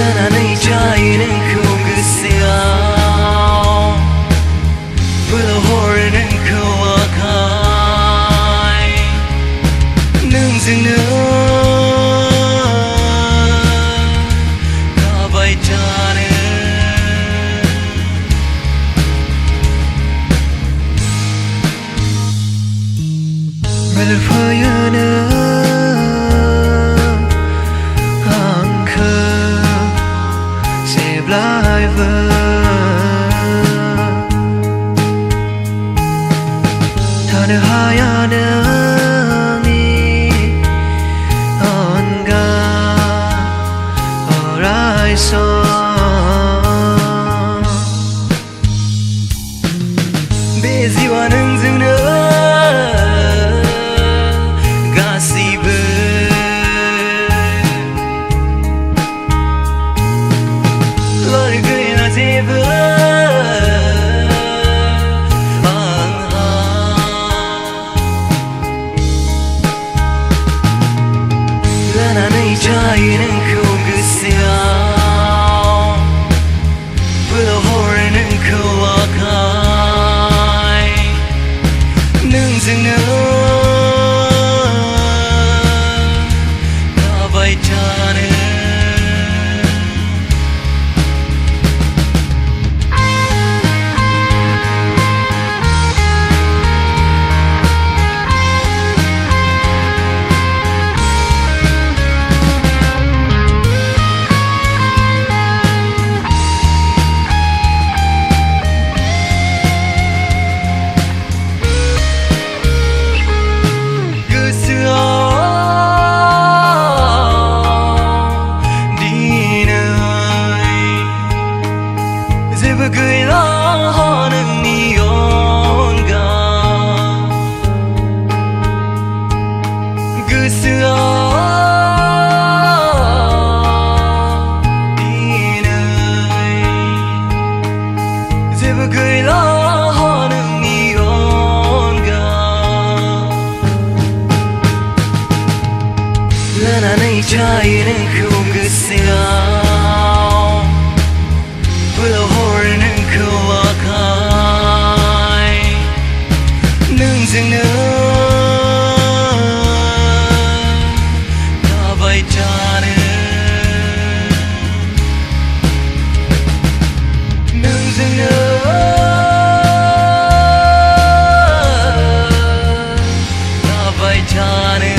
나는 자유는 그곳이야 불어오르는 그와 가이 능증는 가봐있자는 매일 보여는 blijven. 다들 하얀 이 언가 horizon 배지와 능증는 가시브 나는 자유는 그곳이야 불어오르는 그와 가이 능증는 가봐있자는 cười lo nâng ni ôn ga cứ xưa đi nơi dễ vừa cười lo nâng ni ôn ga lana này trái nên không cứ xưa 불어오르는 그와 가이 능증는 가봐있자는 능증는 가봐있자는